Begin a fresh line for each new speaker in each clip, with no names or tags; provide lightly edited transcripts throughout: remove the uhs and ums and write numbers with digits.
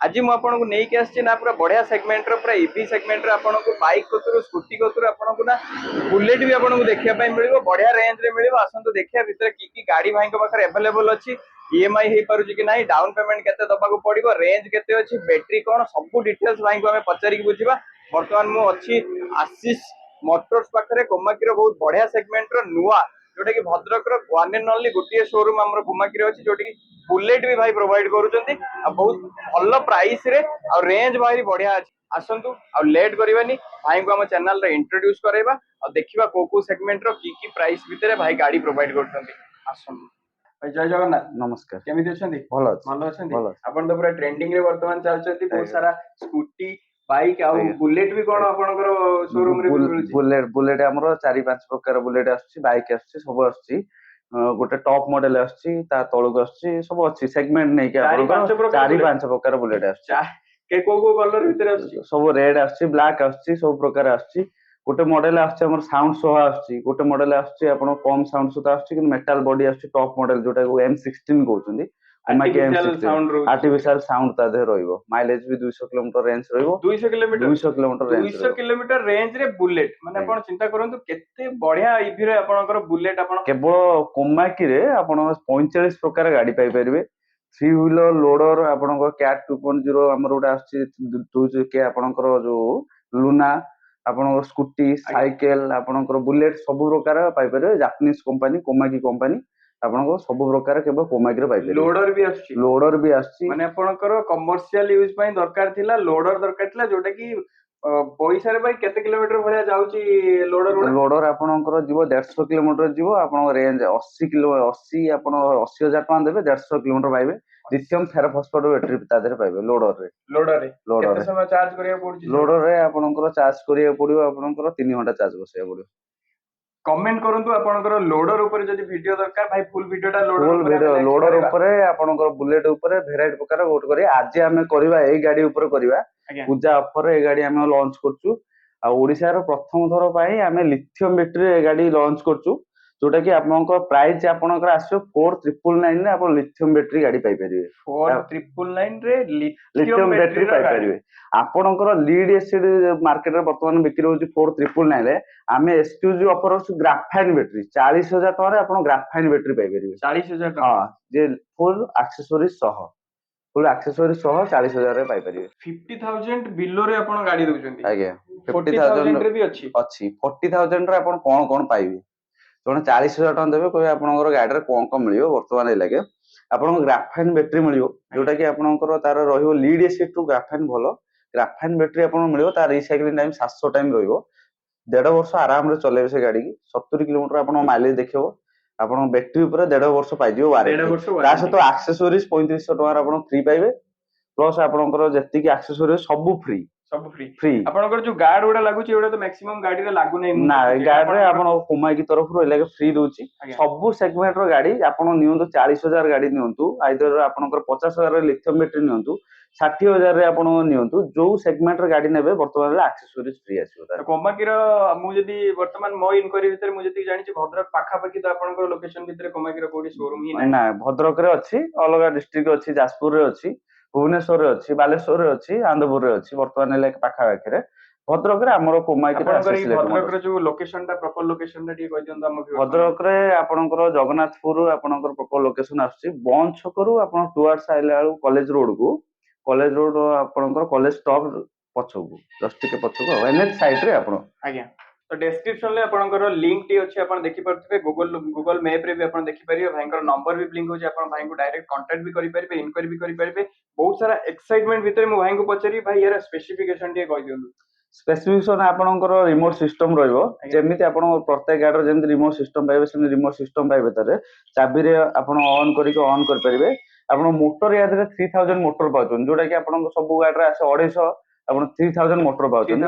आज ମୁଁ ଆପଣଙ୍କୁ ନେଇକି ଆସିଛି ନା ପୁରା ବଢିଆ ସେଗमेंट ର ପୁରା ଇଭି ସେଗमेंट ର ଆପଣଙ୍କୁ ବାଇକ୍ କତରୁ ସ୍କୁଟି କତରୁ ଆପଣଙ୍କୁ ନା ବୁଲେଟ ବି ଆପଣଙ୍କୁ ଦେଖିବା ପାଇଁ ମିଳିବ ବଢିଆ ରେଞ୍ଜ ରେ ମିଳିବ। ଆସନ୍ତୁ ଦେଖିବା ଭିତରେ କି ଗାଡି ଭାଇଙ୍କ ପାଖରେ अवेलेबल ଅଛି, ईएमआई ହେଇ ପାରୁଛି କି ନାହିଁ, डाउन पेमेंट କେତେ ଦବାକୁ ପଡିବ, रेंज କେତେ ଅଛି, बैटरी कौन सब डिटेल्स भाई को हमें पचारिक बुझिबा। वर्तमान मु अछि आशीष मोटर्स पाखरे गोमाकीर बहुत बढ़िया सेगमेंट रो नुआ जोटा कि भद्रक रो वन एंड ओनली गोटे शोरूम हमर गोमाकीर अछि जोटी बुलेट भी भाई प्रोवाइड करूचंती आ बहुत भल प्राइस रे आ रेंज भाई बढ़िया अछि। आसंतु आ लेट करबानी भाई को हम चैनल रे इंट्रोड्यूस करैबा आ देखिबा को सेगमेंट रो की प्राइस भितरे भाई गाड़ी प्रोवाइड करचंती। आसंतु भाई जय जगन्नाथ।
नमस्कार।
केमिति अछंती?
भल अछि।
भल अछंती।
भल अछि।
आपण तो पूरा ट्रेंडिंग रे वर्तमान चलचंती, बहुत
आଜ୍ଞା
सारा स्कूटी बाइक आ
आଜ୍ଞା
बुलेट भी कोन आपनकर शोरूम रे भी मिलुची?
बुलेट हमरो 4-5 प्रकार बुलेट आछी, बाइक आछी, सब आछी। गोटे टॉप मॉडल आछी, ता तळक आछी, सब आछी सेगमेंट नै कि आपनकर 4-5 प्रकार बुलेट आछी।
के को कलर भितर आछी?
सब रेड आछी, ब्लैक आछी, सब प्रकार आछी। गोटे मॉडल आछी हमर साउंड सह आछी, गोटे मॉडल आछी आपण कम साउंड सह आछी कि मेटल बॉडी आछी टॉप मॉडल जोटा को M16 कहउछंदी। आर्टिफिशियल साउंड ता दे रहइबो। माइलेज भी 200 किलोमीटर रेंज रहइबो।
200 kilometre
200 kilometre range
200 kilometre range रे बुलेट माने आपण चिंता करंतु केते बढ़िया ईवी रे आपनकर बुलेट आपण
केवल कोमाकी रे आपण 45 प्रकार गाड़ी पाई परिबे। 3 व्हीलर लोडर आपणकर कैट 2.0 हमर गोटे आछि 2 चकिया आपणकर जो लुना आपणकर स्कूटी साइकिल आपणकर बुलेट सब प्रकार पाई परिबे। जापानीज कंपनी कोमाकी कंपनी आपणकर सब प्रकार केवल कोमाकी रे पाई परिबे। लोडर भी आछि
माने आपणकर कमर्शियल यूज पई दरकार थिला, लोडर दरकार थिला जोटा कि पैसा रे भाई केते किलोमीटर भलिया जाउची लोडर गुडा?
लोडर आपणकर जीवो 150 किलोमीटर जीवो आपण रेंज 80 किलो 80 आपण 80,000 टका देबे 150 किलोमीटर पाइबे। लिथियम फेरोफॉस्फेट बैटरी ता देरे पाइबे लोडर रे।
केते समय चार्ज करिया पड़ुची?
लोडर रे आपणकर चार्ज करिया पड़िबो आपणकर 3 घंटा चार्ज बसैया पड़िबो।
कमेंट करंतु आपणकर लोडर ऊपर जदी वीडियो दरकार भाई फुल वीडियोटा
लोडर ऊपर आपणकर बुलेट ऊपर वेराइटी प्रकार वोट करिया। आज हमें करबा एई गाड़ी ऊपर करबा पूजा ऑफर रे गाड़ी हमें लॉन्च करछु। आ ओडिसा रो प्रथम थरो पई हमें लिथियम बैटरी गाड़ी लॉन्च करछु जोटा कि आपनकर प्राइस आपनकर आसो 4999 रे आपण लिथियम बैटरी गाड़ी पाई परिबे।
4999 रे
लिथियम बैटरी पाई परिबे। आपनकर लीड एसिड मार्केट रे वर्तमान बिक्री होची 4999 रे। आमे एक्सक्लूसिव ऑफर होची ग्राफाइन बैटरी 40,000 टका रे आपण ग्राफाइन बैटरी पाई परिबे।
40,000 टका?
हां जे फुल एक्सेसरीज सह फुल एक्सेसरीज सह 40,000 रे पाई परिबे।
50,000 बिलो रे आपण गाड़ी दोचंती?
आज्ञा
40,000 रे भी अछि?
अछि 40,000 रे आपण कोन पाइबे जने 40,000 टका देबे कोइ आपनकर गाड़ी रे कोन मिलियो वर्तमान ए लागे आपन ग्राफाइन बैटरी मिलियो जोटा कि आपनकर तार रहिबो लीड एसिड टू ग्राफाइन भलो। ग्राफाइन बैटरी आपन मिलियो तार रिसाइक्लिंग टाइम 700 टाइम रहिबो। 1.5 वर्ष आराम रे चलेबे से गाड़ी की 70 किलोमीटर आपन माइलेज देखिबो। आपन बैटरी ऊपर 1.5 वर्ष पाइजियो वारंटी ता सहित एक्सेसरीज 3500 टका आपन फ्री पाइबे। प्लस आपनकर जति की एक्सेसरीज सब फ्री
फ्री आपनकर जो गार्ड उडा लागुची एडा तो मैक्सिमम गाड़ी रे लागु नै
ना गार्ड रे आपन कोमाई की तरफ रो एलागे फ्री दोची सब सेगमेंट रो गाड़ी आपन नियंतु 40,000 गाड़ी नियंतु आइदर आपनकर 50,000 रे लिथियम बैटरी नियंतु 60,000 रे आपन नियंतु जो सेगमेंट रे गाड़ी नेबे वर्तमान रे एक्सेसरीज फ्री आसीबो।
कोमाकी रो मु जदी वर्तमान मो इनक्वायरी भितर मु जदी जानि छी भद्रक पाखा पाखी तो आपनकर लोकेशन भितर कोमाकी रो कोडी शोरूम ही
ना भद्रक रे अछि अलगा डिस्ट्रिक्ट अछि जाजपुर रे अछि भुवनेश्वर रे अछि बालेश्वर रे अछि आंध्रपुर रे अछि वर्तमान ले पाखा पाखी रे भद्रक रे हमरो कोमाकी रे
भद्रक रे जो लोकेशन टा प्रॉपर लोकेशन टा टी कहि दियंत हम
भद्रक रे आपनकर जगन्नाथपुर आपनकर प्रॉपर लोकेशन आछि बंच छकरू आपन टुवर्ड्स आइला कॉलेज रोड को कॉलेज रोड आपनकर कॉलेज स्टॉप पछकू जस्ट टिके पछकू एनएच साइड रे आपन
आज्ञा तो डिस्क्रिप्शन ले आपनकर लिंक टी अछि आपन देखि परथिबे गूगल मैप रे भी आपन देखि परिबे भाईकर नंबर भी लिंक होछि आपन भाई को डायरेक्ट कांटेक्ट भी करि परिबे इनक्वायरी भी करि परिबे। बहुत सारा एक्साइटमेंट भितर मु भाई को पचरी भाई यार स्पेसिफिकेशन टी कहि दियंतु।
स्पेसिफिकेशन आपनकर रिमोट सिस्टम रहइबो जेमिति आपन प्रत्येक गाड़ी रो जेमिति रिमोट सिस्टम पाइबे सेमि रिमोट सिस्टम पाइबे तारे चाबी रे आपन ऑन करिके ऑन कर परिबे। आपन मोटर याद रे 3000 मोटर पाउछन जोटा कि आपन सब गाड़ी रे आसे 250 आपन 3000 मोटर पाउछन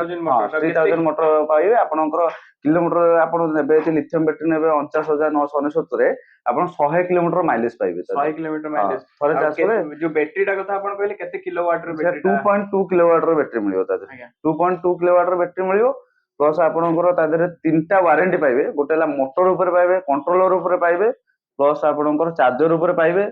3000 मोटर पाइबे आपनकर किलोमीटर आपन नेबे लिथियम बैटरी नेबे 49,969 रे आपन 100 किलोमीटर माइलेज पाइबे
100 किलोमीटर माइलेज
थरे चार्ज करे
जो बैटरी टा कथा आपन कहले केते किलोवाट रो बैटरी
2.2 किलोवाट रो बैटरी मिलियो तादे 2.2 किलोवाट रो बैटरी मिलियो प्लस आपनकर तादरे तीनटा वारंटी पाइबे गोटेला मोटर ऊपर पाइबे कंट्रोलर ऊपर पाइबे प्लस आपनकर चार्जर ऊपर पाइबे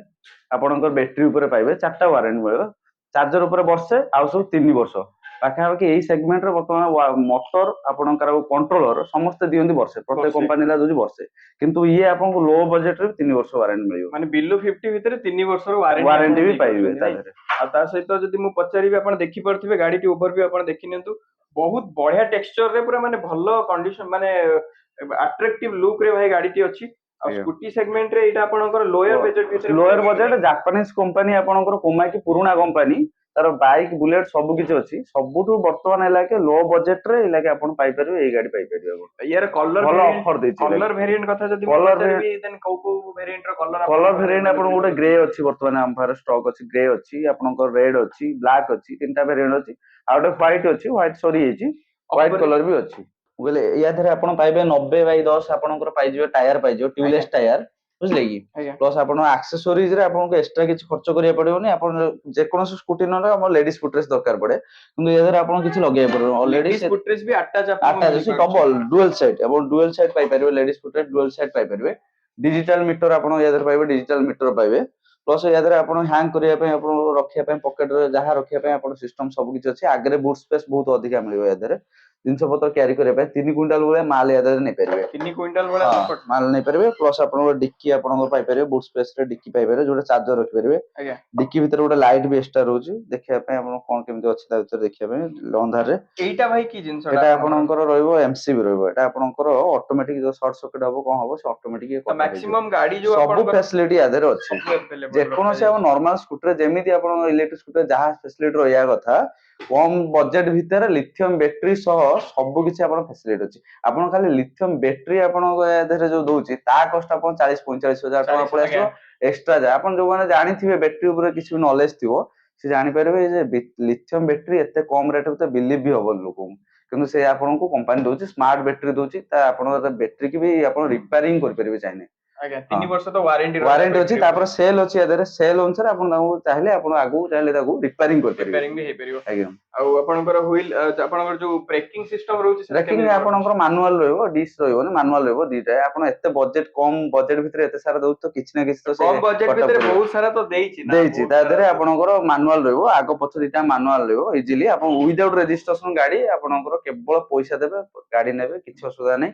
आपनकर बैटरी ऊपर पाइबे चारटा वारंटी मिलियो ଚାର୍ଜର ଉପରେ ବର୍ଷେ ଆଉ ସବୁ 3 ବର୍ଷ ପାଖାପାଖି ଏଇ ସେଗମେଣ୍ଟରେ ବର୍ତ୍ତମାନ ମଟର ଆପଣଙ୍କର କଣ୍ଟ୍ରୋଲର ସମସ୍ତେ ଦିଅନ୍ତି ବର୍ଷେ ପ୍ରତ୍ୟେକ
ବର୍ଷେ।
କମ୍ପାନୀ ଦଉଛି ବର୍ଷେ କିନ୍ତୁ ଇଏ ଆପଣଙ୍କୁ ଲୋ ବଜେଟରେ 3 ବର୍ଷ ୱାରେଣ୍ଟି ମିଳିବ
ମାନେ ବିଲୋ 50 ଭିତରେ 3 ବର୍ଷର
ୱାରେଣ୍ଟି ବି ପାଇବେ ତା ଦେହରେ।
ଆଉ ତା ସହିତ ଯଦି ମୁଁ ପଚାରିବି ଆପଣ ଦେଖିପାରୁଥିବେ ଗାଡିଟି ଓଭରଭ୍ୟୁ ଆପଣ ଦେଖିନିଅନ୍ତୁ ବହୁତ ବଢିଆ ଟେକ୍ସଚର ରେ ପୁରା ମାନେ ଭଲ କଣ୍ଡିସନ ମାନେ ଆଟ୍ରାକ୍ଟିଭ ଲୁକ୍ ରେ ଭାଇ ଗାଡିଟି ଅଛି ଆଉ
ଆଜ୍ଞା।
ସ୍କୁଟି ସେଗମେଣ୍ଟ ରେ ଏଇଟା ଆପଣଙ୍କର ଲୋୟର ବଜେଟ ଭିତରେ
ଲୋୟର
ପଡିବ।
ବଜେଟ ଜାପାନିଜ କମ୍ପାନୀ ଆପଣଙ୍କର କୋମାକି ପୁରୁଣା କମ୍ପାନୀ ତାର ବାଇକ୍ ବୁଲେଟ ସବୁ କିଛି ଅଛି ସବୁଠୁ ବର୍ତ୍ତମାନ ହେଲାକେ ଲୋ ବଜେଟ ରେ ହେଲାକେ ଆପଣ ପାଇପାରିବେ ଏଇ ଗାଡି ପାଇପାରିବେ ଆପଣ
ୟାର କଲର
ଭଲ
ଭେରିଏଣ୍ଟ
ଅଫର ଦେଇଛି
କଲର ଭେରିଏଣ୍ଟ କଥା ଯଦି ମୁଁ
କଲର
ପଚାରିବି ଦେନ୍ କୋଉ ଭେରିଏଣ୍ଟ ର କଲର
କଲର ଭେରିଏଣ୍ଟ ଆପଣଙ୍କୁ ଗୋଟେ ଗ୍ରେ ଅଛି ବର୍ତ୍ତମାନ ଆମ ପାଖରେ ଷ୍ଟକ୍ ଅଛି ଗ୍ରେ ଅଛି ଆପଣଙ୍କର ରେଡ୍ ଅଛି ବ୍ଲାକ୍ ଅଛି 3ଟା ଭେରିଏଣ୍ଟ ଅଛି ଆଉ ଗୋଟେ ହ୍ୱାଇଟ୍ ଅଛି ହ୍ୱାଇଟ୍ ସରିଯାଇଛି ହ୍ୱାଇଟ୍ କଲର ବି ଅଛି ମୁଁ କହିଲି ୟା ଦେହରେ ଆପଣ ପାଇବେ 90/10 ଆପଣଙ୍କର ପାଇଯିବେ ଟାୟାର ପାଇଯିବ ଟ୍ୟୁବଲେସ୍ ଟାୟାର ବୁଝିଲେ କି
ଆଜ୍ଞା
ପ୍ଲସ୍ ଆପଣ ଆକ୍ସେସରିଜ ରେ ଆପଣଙ୍କୁ ଏକ୍ସଟ୍ରା କିଛି ଖର୍ଚ୍ଚ କରିବାକୁ ପଡିବନି ଆପଣ ଯେକୌଣସି ସ୍କୁଟି ନେଲେ ଆମର ଲେଡିଜ ଫୁଟରେସ୍ ଦରକାର ପଡେ କିନ୍ତୁ ୟା ଦେହରେ ଆପଣ କିଛି ଲଗେଇବାକୁ ପଡିବ ଅଲରେଡି
ଲେଡିଜ ଫୁଟରେସ୍ ବି ଆଟାଚ୍ ଆପଣଙ୍କୁ
ଆଟାଚ୍ ଅଛି
ମିଳିପାରୁଛି।
ଡବଲ ଡୁଏଲ ସାଇଟ୍ ଆପଣ ଡୁଏଲ ସାଇଟ୍ ପାଇପାରିବେ ଲେଡିଜ ଫୁଟରେସ୍ ଡୁଏଲ ସାଇଟ୍ ପାଇପାରିବେ डिजिटल मीटर ଆପଣ ୟା ଦେହରେ ପାଇବେ डिजिटल मीटर ପାଇବେ ପ୍ଲସ୍ ୟା ଦେହରେ ଆପଣ ହ୍ୟାଙ୍ଗ କରିବା ପାଇଁ ଆପଣ ରଖିବା ପାଇଁ ପକେଟରେ ଯାହା ରଖିବା ପାଇଁ ଆପଣ ସିଷ୍ଟମ ସବୁ କିଛି ଅଛି ଆଗରେ ବୁଟ୍ ସ୍ପେସ୍ ବହୁତ ଅଧିକା ମିଳିବ ୟା ଦେହରେ ଜିନିଷ ପତ୍ର କ୍ୟାରି କରିବା ପାଇଁ 3 କୁଇଣ୍ଟାଲ ଭଳିଆ ମାଲ ୟା ଦେହରେ ନେଇପାରିବେ
3 କ୍ୱିଣ୍ଟାଲ ଭଳିଆ
ହଁ
ସପୋର୍ଟ
ମାଲ ନେଇପାରିବେ ପ୍ଲସ୍ ଆପଣଙ୍କର ଡିକି ଆପଣଙ୍କର ପାଇପାରିବେ ବୁଟ୍ ସ୍ପେସ୍ ରେ ଡିକି ପାଇପାରିବେ ଯୋଉଟା ଚାର୍ଜର ରଖିପାରିବେ
ଆଜ୍ଞା
ଡିକି ଭିତରେ ଗୋଟେ ଲାଇଟ୍ ବି ଏକ୍ସଟ୍ରା ରହୁଛି ଦେଖିବା ପାଇଁ ଆପଣ କଣ କେମିତି ଅଛି ତା ଭିତରେ ଦେଖିବା ପାଇଁ ଅନ୍ଧାରରେ
ଏଇଟା ଭାଇ କି ଜିନିଷଟା
ଏଟା
ଆପଣଙ୍କର
ଆପଣଙ୍କର ରହିବ ଏମସିବି ରହିବ ଏଟା ଆପଣଙ୍କର ଅଟୋମେଟିକ ଯୋଉ ସର୍ଟ ସର୍କିଟ ହବ କଣ ହବ ସେ ଅଟୋମେଟିକ
ତ
କଟା ହେଇଯିବ
ମ୍ୟାକ୍ସିମମ୍ ଗାଡି ଯୋଉ
ସବୁ
ଆପଣଙ୍କର
ଫ୍ୟାସିଲିଟି ୟା ଦେହରେ ଅଛି
ସବୁ available
ଯେକୌଣସି ଆମ
ରଖାଯାଇଛି।
ନର୍ମାଲ ସ୍କୁଟିରେ ଯେମିତି ଆପଣଙ୍କ ଇଲେକ୍ଟ୍ରିକ ସ୍କୁଟିରେ ଯାହା ଫ୍ୟାସିଲିଟି ରହିବା କଥା କମ ବଜେଟ ଭିତରେ ଲିଥିୟମ ବ୍ୟାଟେରୀ ସହ ସବୁ କିଛି ଆପଣ ଫ୍ୟାସିଲିଟି ଅଛି ଆପଣ ଖାଲି ଲିଥିୟମ ବ୍ୟାଟେରୀ ଆପଣଙ୍କ ୟା ଦେହରେ ଯୋଉ ଦଉଛି ତା କଷ୍ଟ ଆପଣ 40-45 ହଜାର ଟଙ୍କା
40
ପଳେଇ
ଆଜ୍ଞା
ଆସିବ ଏକ୍ସଟ୍ରା ଯା ଆପଣ ଯୋଉମାନେ ଜାଣିଥିବେ ବ୍ୟାଟେରୀ ଉପରେ କିଛି ନଲେଜ ଥିବ ସେ ଜାଣିପାରିବେ ଯେ ଲିଥିୟମ ବ୍ୟାଟେରୀ ଏତେ କମ ରେଟ୍ ଭିତରେ ବିଲିଭ ବି ହବନି ଲୋକଙ୍କୁ କିନ୍ତୁ ସେ ଆପଣଙ୍କୁ କମ୍ପାନୀ ଦଉଛି ସ୍ମାର୍ଟ ବ୍ୟାଟେରୀ ଦଉଛି ତା ଆପଣଙ୍କ ବ୍ୟାଟେରୀ କି ବି ଆପଣ ରିପାରିଂ କରିପାରିବେ ଚାହିଁଲେ
ଆଜ୍ଞା
ହଁ
3 ବର୍ଷ ତ ୱାରେଣ୍ଟି ରହିଲା
ୱାରେଣ୍ଟି ଅଛି
ବ୍ୟାଟେରୀ ଉପରେ
ତାପରେ ସେଲ୍ ଅଛି ୟା ଦେହରେ ସେଲ୍ ଅନୁସାରେ ଆପଣ ତାଙ୍କୁ ଚାହିଁଲେ ଆପଣ ଆଗକୁ ଚାହିଁଲେ ତାକୁ ରିପାରିଂ କରିପାରିବେ
ରିପେୟାରିଂ ବି ହେଇପାରିବ
ଆଜ୍ଞା
ଆଉ ଆପଣଙ୍କର ହୁଇଲ ଆପଣଙ୍କର ଯୋଉ ବ୍ରେକିଂ ସିଷ୍ଟମ ରହୁଛି ସେଟା
ବ୍ରେକିଂ
କେମିତି କଣ
ଆପଣଙ୍କର ମାନୁଆଲ ରହିବ ଡିସ୍ ରହିବନି ମାନୁଆଲ ରହିବ ଦିଟା ଆପଣ ଏତେ ବଜେଟ କମ ବଜେଟ ଭିତରେ ଏତେ ସାରା ଦଉଛି ତ କିଛି ନା କିଛି ତ ସେ
କମ ବଜେଟ
କଟକ
ଭିତରେ
କରିବ
ବହୁତ ସାରା ତ ଦେଇଛି ନା
ଦେଇଛି
ବହୁତ
ତା
ସାରା
ଦେହରେ
ତ
ଆପଣଙ୍କର ମାନୁଆଲ ରହିବ ଆଗ ପଛ ଦିଟା ମାନୁଆଲ ରହିବ ଇଜିଲି ଆପଣ ୱିଦାଉଟ ରେଜିଷ୍ଟ୍ରେସନ ଗାଡି ଆପଣଙ୍କର କେବଳ ପଇସା ଦେବେ ଗାଡି ନେବେ କିଛି ଅସୁବିଧା ନାହିଁ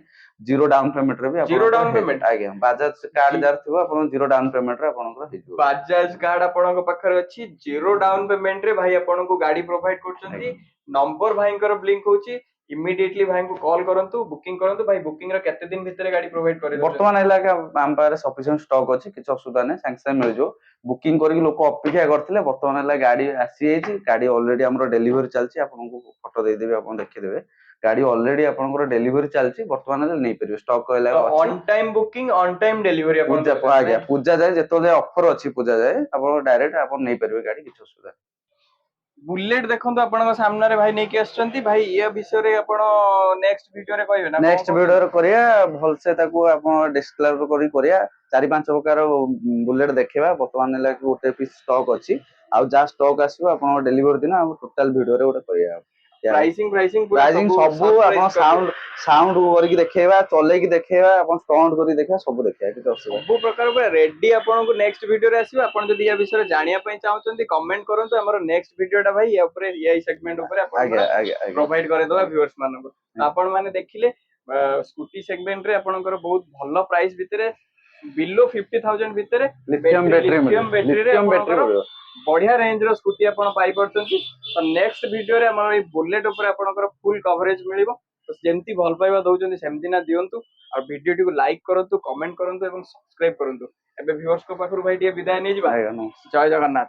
ଜିରୋ ଡାଉନ ପେମେଣ୍ଟ ରେ ବି
ଜିରୋ
ଆପଣଙ୍କର
ଡାଉନ
ହେଇଯିବ
ପେମେଣ୍ଟ
ଆଜ୍ଞା ବାଜାଜ କାର୍ଡ ଯାହାର ଥିବ ଆପଣ ଜିରୋ ଡାଉନ ପେମେଣ୍ଟ ରେ ଆପଣଙ୍କର ହେଇଯିବ
ବାଜାଜ କାର୍ଡ ଆପଣଙ୍କ ପାଖରେ ଅଛି ଜିରୋ ଡାଉନ ପେମେଣ୍ଟ ରେ ଭାଇ ଆପଣଙ୍କୁ ଗାଡି ପ୍ରୋଭାଇଡ କରୁଛନ୍ତି
ଆଜ୍ଞା
ନମ୍ବର ଭାଇଙ୍କର ବ୍ଲିଙ୍କ ହଉଛି ଇମିଡିଏଟଲି ଭାଇଙ୍କୁ କଲ୍ କରନ୍ତୁ ବୁକିଂ କରନ୍ତୁ ଭାଇ ବୁକିଂ ର କେତେ ଦିନ ଭିତରେ ଗାଡି ପ୍ରୋଭାଇଡ କରିଦଉଛନ୍ତି
ବର୍ତ୍ତମାନ ହେଲା ଆମ ପାଖରେ ସଫିସିଏଣ୍ଟ ଷ୍ଟକ୍ ଅଛି କିଛି ଅସୁବିଧା ନାହିଁ ସାଙ୍ଗେ ସାଙ୍ଗେ ମିଳିଯିବ ବୁକିଂ କରିକି ଲୋକ ଅପେକ୍ଷା କରିଥିଲେ ବର୍ତ୍ତମାନ ହେଲା ଗାଡି ଆସିଯାଇଛି ଗାଡି ଅଲରେଡି ଆମର ଡେଲିଭରି ଚାଲିଛି ଆପଣଙ୍କୁ ଫଟୋ ଦେଇଦେବି ଆପଣ ଦେଖିଦେବେ ଗାଡି ଅଲରେଡି ଆପଣଙ୍କର ଡେଲିଭରି ଚାଲିଛି ବର୍ତ୍ତମାନ ହେଲେ ନେଇପାରିବେ ଷ୍ଟକ୍ କହିଲା
ତ
ଅଛି
on time booking on time delivery ଆପଣ
ପୂଜା
ଦଉଛନ୍ତି
ଆଜ୍ଞା
ନାଇଁ
ପୂଜା ଯାଏ ଯେତେବେଳେ ଅଫର ଅଛି ପୂଜା ଯାଏ ଆପଣ ଡାଇରେକ୍ଟ ଆପଣ ନେଇପାରିବେ ଗାଡି କିଛି ଅସୁବିଧା ନାହିଁ
ବୁଲେଟ ଦେଖନ୍ତୁ ଆପଣଙ୍କ ସାମ୍ନାରେ ଭାଇ ନେଇକି ଆସିଛନ୍ତି ଭାଇ ୟା ବିଷୟରେ ଆପଣ ନେକ୍ସଟ ଭିଡିଓରେ କହିବେ ନା କଣ
ନେକ୍ସଟ
କହୁଛନ୍ତି
ଭିଡିଓରେ କରିବା ଭଲସେ ତାକୁ ଆପଣ ଡିସକ୍ଲୋଜ କରି କରିବା 4-5 ପ୍ରକାର ବୁଲେଟ ଦେଖେଇବା ବର୍ତ୍ତମାନ ହେଲା କି ଗୋଟେ ପିସ୍ ଷ୍ଟକ୍ ଅଛି ଆଉ ଯାହା ଷ୍ଟକ୍ ଆସିବ ଆପଣଙ୍କ ଡେଲିଭରି ଦିନ ଆମ ଟୋଟାଲ ଭିଡିଓରେ ଗୋଟେ କରିବା
ପ୍ରାଇସିଂ ପୁରା
ପ୍ରାଇଜିଂ ସବୁ ଆପଣ
ସରପ୍ରାଇଜ କରିଦେବେ
ସାଉଣ୍ଡ କରିକି ଦେଖେଇବା ଚଲେଇକି ଦେଖେଇବା ଆପଣ ଷ୍ଟଣ୍ଟ କରିକି ଦେଖେଇବା ସବୁ ଦେଖେଇବା କିଛି ଅସୁବିଧା
ସବୁ ପ୍ରକାର ପୁରା ରେଡି ଆପଣଙ୍କୁ ନେକ୍ସଟ ଭିଡିଓରେ ଆସିବ ଆପଣ ଯଦି ୟା ବିଷୟରେ ଜାଣିବା ପାଇଁ ଚାହୁଁଛନ୍ତି କମେଣ୍ଟ କରନ୍ତୁ ଆମର ନେକ୍ସଟ ଭିଡିଓଟା ଭାଇ ୟା ଉପରେ ଏଆଇ ସେଗମେଣ୍ଟ ଉପରେ
ଆଜ୍ଞା
ଆପଣଙ୍କର
ଆଜ୍ଞା ଆଜ୍ଞା
ପ୍ରୋଭାଇଡ କରିଦବା ଭିଉଅର୍ସ ମାନଙ୍କୁ ଆପଣ ମାନେ ଦେଖିଲେ ସ୍କୁଟି ସେଗମେଣ୍ଟ ରେ ଆପଣଙ୍କର ବହୁତ ଭଲ ପ୍ରାଇସ୍ ଭିତରେ ବିଲୋ 50,000 ଭିତରେ
ଲିଥିୟମ ବ୍ୟାଟେରୀ
ଲିଥିୟମ
ମିଳିବ
ବ୍ୟାଟେରୀରେ
ଲିଥିୟମ ବ୍ୟାଟେରୀ
ଆପଣଙ୍କର
ମିଳିବ
ବଢିଆ ରେଞ୍ଜ ର ସ୍କୁଟି ଆପଣ ପାଇପାରୁଛନ୍ତି ତ ନେକ୍ସଟ ଭିଡିଓରେ ଆମର ଏଇ ବୁଲେଟ ଉପରେ ଆପଣଙ୍କର ଫୁଲ କଭରେଜ ମିଳିବ ତ ଯେମିତି ଭଲ ପାଇବା ଦଉଛନ୍ତି ସେମିତି ନା ଦିଅନ୍ତୁ ଆଉ ଭିଡିଓଟିକୁ ଲାଇକ୍ କରନ୍ତୁ କମେଣ୍ଟ କରନ୍ତୁ ଏବଂ ସବସ୍କ୍ରାଇବ କରନ୍ତୁ ଏବେ ଭିଉଅର୍ସଙ୍କ ପାଖରୁ ଭାଇ ଟିକେ ବିଦାୟ ନେଇଯିବା
ଆଜ୍ଞା ନମସ୍କାର
ଜୟ ଜଗନ୍ନାଥ